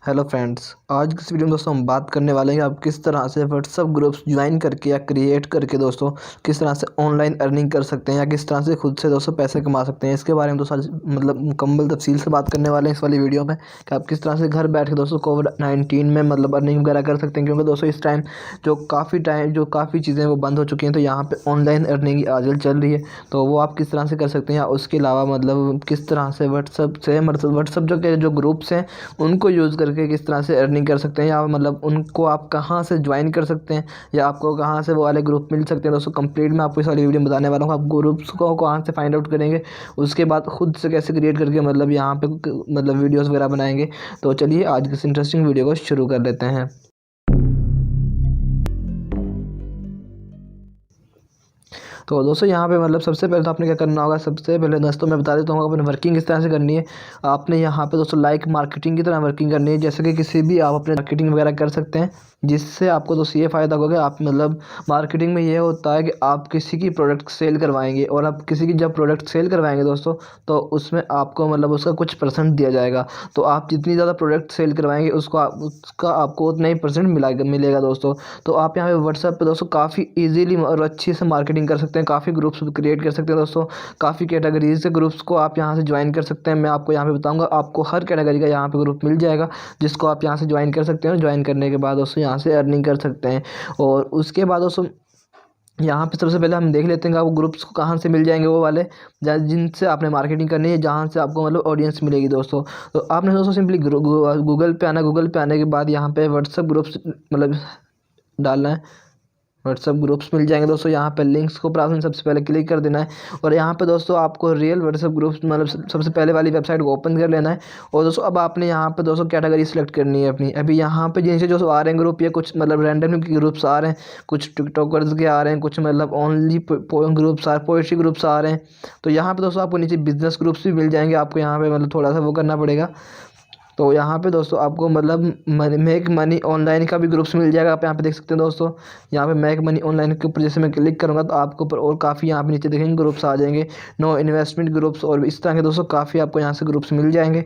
Hello friends, आज की इस वीडियो में दोस्तों हम बात करने वाले हैं कि आप किस तरह से व्हाट्सअप ग्रुप्स ज्वाइन करके या क्रिएट करके दोस्तों किस तरह से ऑनलाइन अर्निंग कर सकते हैं या किस तरह से खुद से दोस्तों पैसे कमा सकते हैं। इसके बारे में दोस्तों आज मुकम्मल तफसील से बात करने वाले हैं इस वाली वीडियो में कि आप किस तरह से घर बैठ के दोस्तों कोविड-19 में अर्निंग वगैरह कर सकते हैं। क्योंकि दोस्तों इस टाइम जो काफ़ी चीज़ें वो बंद हो चुकी हैं, तो यहाँ पर ऑनलाइन अर्निंग आजकल चल रही है। तो वो आप किस तरह से कर सकते हैं, या उसके अलावा किस तरह से व्हाट्सअप जो ग्रुप्स हैं उनको यूज़ करके किस तरह से अर्निंग कर सकते हैं, या उनको आप कहाँ से ज्वाइन कर सकते हैं, या आपको कहाँ से वो वाले ग्रुप मिल सकते हैं। दोस्तों कंप्लीट मैं आपको इस वाली वीडियो में बताने वाला हूँ। आप ग्रुप्स को कहाँ से फाइंड आउट करेंगे, उसके बाद खुद से कैसे क्रिएट करके यहाँ पे वीडियोस वगैरह बनाएंगे। तो चलिए आज की इस इंटरेस्टिंग वीडियो को शुरू कर लेते हैं। तो दोस्तों यहाँ पे सबसे पहले तो आपने क्या करना होगा। सबसे पहले दोस्तों मैं बता देता हूँ अपनी वर्किंग किस तरह से करनी है। आपने यहाँ पे दोस्तों लाइक मार्केटिंग की तरह वर्किंग करनी है। जैसे कि किसी भी आप अपने मार्केटिंग वगैरह कर सकते हैं, जिससे आपको दोस्तों ये फ़ायदा होगा कि आप मार्केटिंग में ये होता है कि आप किसी की प्रोडक्ट सेल करवाएंगे, और आप किसी की जब प्रोडक्ट सेल करवाएंगे दोस्तों, तो उसमें आपको उसका कुछ परसेंट दिया जाएगा। तो आप जितनी ज़्यादा प्रोडक्ट सेल करवाएंगे उसका आपको उतना ही परसेंट मिलेगा दोस्तों। तो आप यहाँ पे व्हाट्सएप पे दोस्तों काफ़ी ईजीली और अच्छी से मार्केटिंग कर सकते हैं। काफ़ी ग्रुप्स क्रिएट कर सकते हैं दोस्तों। काफ़ी कैटेगरीज के ग्रुप्स को आप यहाँ से ज्वाइन कर सकते हैं। मैं आपको यहाँ पे बताऊँगा, आपको हर कैटेगरी का यहाँ पे ग्रुप मिल जाएगा, जिसको आप यहाँ से ज्वाइन कर सकते हैं। और ज्वाइन करने के बाद दोस्तों यहाँ से अर्निंग कर सकते हैं। और उसके बाद दोस्तों यहाँ पे सबसे पहले हम देख लेते हैं कि आपको ग्रुप्स को कहाँ से मिल जाएंगे, वो वाले जिनसे आपने मार्केटिंग करनी है, जहाँ से आपको ऑडियंस मिलेगी दोस्तों। तो आपने दोस्तों सिंपली गूगल पे आना। गूगल पे आने के बाद यहाँ पे व्हाट्सएप ग्रुप्स डालना है। व्हाट्सअप ग्रुप्स मिल जाएंगे दोस्तों। यहाँ पे लिंक्स को आपने सबसे पहले क्लिक कर देना है, और यहाँ पे दोस्तों आपको रियल व्हाट्सअप ग्रुप्स सबसे पहले वाली वेबसाइट को ओपन कर लेना है। और दोस्तों अब आपने यहाँ पे दोस्तों कैटेगरी सेलेक्ट करनी है अपनी। अभी यहाँ पे जिनसे जो आ रहे हैं ग्रुप, ये कुछ रैंडम ग्रुप्स आ रहे हैं, कुछ टिकटॉकर्स के आ रहे हैं, कुछ ओनली ग्रुप्स पोएट्री ग्रुप्स आ रहे हैं। तो यहाँ पे दोस्तों आपको नीचे बिजनेस ग्रुप्स भी मिल जाएंगे। आपको यहाँ पे थोड़ा सा वो करना पड़ेगा। तो यहाँ पे दोस्तों आपको मेक मनी ऑनलाइन का भी ग्रुप्स मिल जाएगा। आप यहाँ पे देख सकते हैं दोस्तों। यहाँ पे मेक मनी ऑनलाइन के ऊपर जैसे मैं क्लिक करूँगा, तो आपको ऊपर और काफ़ी यहाँ पे नीचे देखेंगे ग्रुप्स आ जाएंगे। नो इन्वेस्टमेंट ग्रुप्स और इस तरह के दोस्तों काफ़ी आपको यहाँ से ग्रुप्स मिल जाएंगे।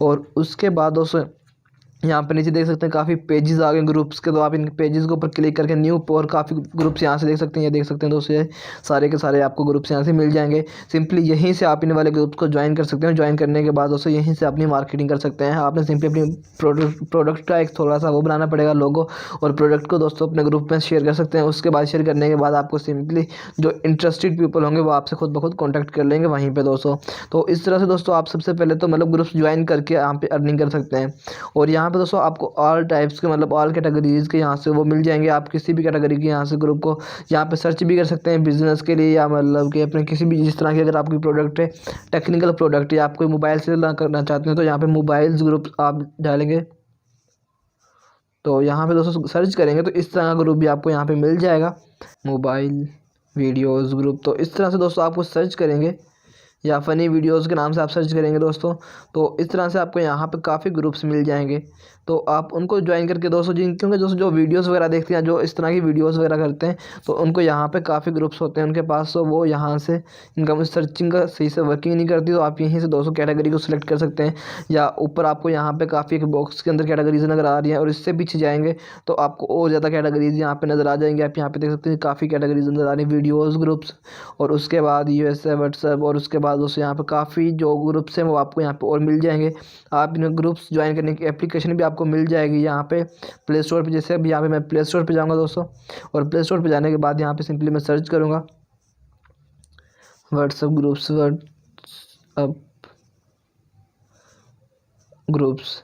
और उसके बाद दोस्तों यहाँ पे नीचे देख सकते हैं काफ़ी पेजेस आ गए ग्रुप्स के। तो आप इन पेजेस के ऊपर क्लिक करके न्यू और काफ़ी ग्रुप्स यहाँ से देख सकते हैं। ये देख सकते हैं दोस्तों, ये सारे के सारे आपको ग्रुप्स यहाँ से मिल जाएंगे। सिंपली यहीं से आप इन वाले ग्रुप्स को ज्वाइन कर सकते हैं। ज्वाइन करने के बाद दोस्तों यहीं से अपनी मार्केटिंग कर सकते हैं। आपने सिंपली अपनी प्रोडक्ट का एक थोड़ा सा वो बनाना पड़ेगा, लोगो, और प्रोडक्ट को दोस्तों अपने ग्रुप में शेयर कर सकते हैं। उसके बाद शेयर करने के बाद आपको सिंपली जो इंटरेस्टेड पीपल होंगे वो आपसे खुद ब खुद कॉन्टैक्ट कर लेंगे वहीं पर दोस्तों। तो इस तरह से दोस्तों आप सबसे पहले तो ग्रुप्स ज्वाइन करके यहाँ पे अर्निंग कर सकते हैं। और यहाँ पे दोस्तों आपको ऑल टाइप्स के ऑल कैटेगरीज़ के यहाँ से वो मिल जाएंगे। आप किसी भी कैटेगरी के यहाँ से ग्रुप को यहाँ पे सर्च भी कर सकते हैं बिजनेस के लिए, या कि अपने किसी भी जिस तरह की अगर आपकी प्रोडक्ट है, टेक्निकल प्रोडक्ट है, आप कोई मोबाइल से करना चाहते हैं, तो यहाँ पे मोबाइल्स ग्रुप आप डालेंगे। तो यहाँ पे दोस्तों सर्च करेंगे तो इस तरह का ग्रुप भी आपको यहाँ पे मिल जाएगा, मोबाइल वीडियोज़ ग्रुप। तो इस तरह से दोस्तों आपको सर्च करेंगे, या फ़नी वीडियोज़ के नाम से आप सर्च करेंगे दोस्तों, तो इस तरह से आपको यहाँ पे काफ़ी ग्रुप्स मिल जाएंगे। तो आप उनको ज्वाइन करके दोस्तों क्योंकि दोस्तों जो वीडियोज़ वगैरह देखते हैं, जो इस तरह की वीडियोज़ वगैरह करते हैं, तो उनको यहाँ पे काफ़ी ग्रुप्स होते हैं उनके पास। तो वो यहाँ से इनका सर्चिंग का सही से वर्किंग नहीं करती, तो आप यहीं से दोस्तों कैटेगरी को सिलेक्ट कर सकते हैं। या ऊपर आपको यहाँ पे काफ़ी एक बॉक्स के अंदर कैटेगरीज नज़र आ रही हैं, और इससे पीछे जाएंगे तो आपको और ज़्यादा कैटेगरीज यहाँ पे नज़र आ जाएंगे। आप यहाँ पे देख सकते हैं काफ़ी कैटेगरीज नज़र आ रही है, वीडियोज़ ग्रुप्स, और उसके बाद यूएसए व्हाट्सएप, और उसके बाद दोस्तों यहाँ पे काफ़ी जो ग्रुप्स हैं वो आपको यहाँ पे और मिल जाएंगे। आप इन ग्रुप्स ज्वाइन करने की एप्लीकेशन भी आपको मिल जाएगी यहाँ पे प्ले स्टोर पे। जैसे अभी यहाँ पे मैं प्ले स्टोर पे जाऊँगा दोस्तों, और प्ले स्टोर पे जाने के बाद यहाँ पे सिंपली मैं सर्च करूँगा व्हाट्सएप ग्रुप्स।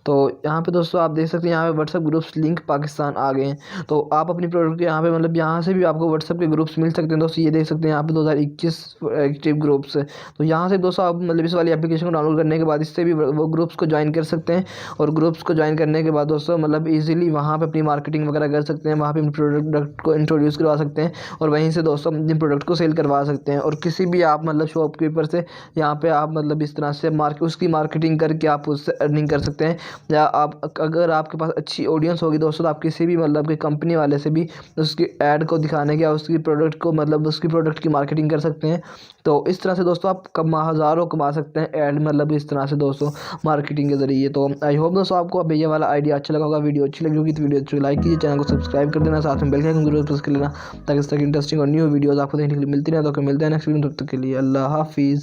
तो यहाँ पे दोस्तों आप देख सकते हैं यहाँ पे व्हाट्सएप ग्रुप्स लिंक पाकिस्तान आ गए हैं। तो आप अपनी प्रोडक्ट के यहाँ पे यहाँ से भी आपको व्हाट्सएप के ग्रुप्स मिल सकते हैं दोस्तों। ये देख सकते हैं यहाँ पे 2021 एक्टिव ग्रुप्स है। तो यहाँ से दोस्तों आप इस वाली एप्लीकेशन को डाउनलोड करने के बाद इससे भी वो ग्रुप्स को ज्वाइन कर सकते हैं। और ग्रुप्स को ज्वाइन करने के बाद दोस्तों ईजिली वहाँ पर अपनी मार्केटिंग वगैरह कर सकते हैं। वहाँ पर अपनी प्रोडक्ट को इंट्रोड्यूस करवा सकते हैं, और वहीं से दोस्तों अपने प्रोडक्ट को सेल करवा सकते हैं। और किसी भी आप शॉपकीपर से यहाँ पर आप इस तरह से उसकी मार्केटिंग करके आप उससे अर्निंग कर सकते हैं। या आप अगर आपके पास अच्छी ऑडियंस होगी दोस्तों, तो आप किसी भी मतलब कि कंपनी वाले से भी उसकी ऐड को दिखाने के या उसकी प्रोडक्ट को मतलब उसकी प्रोडक्ट की मार्केटिंग कर सकते हैं। तो इस तरह से दोस्तों आप हज़ारों कमा सकते हैं ऐड मतलब इस तरह से दोस्तों मार्केटिंग के ज़रिए। तो आई होप दोस्तों आपको अब ये वाला आइडिया अच्छा लगा होगा। वीडियो अच्छी लगी होगी तो वीडियो अच्छी लाइक कीजिए, चैनल को सब्सक्राइब कर देना, साथ में बेल के आइकन जरूर प्रेस कर लेना ताकि इस तरह की इंटरेस्टिंग और न्यू वीडियोज़ आपको देखने के लिए मिलती रहे। तो मिलते हैं नेक्स्ट वीडियो, तब तक के लिए अल्लाह हाफिज़।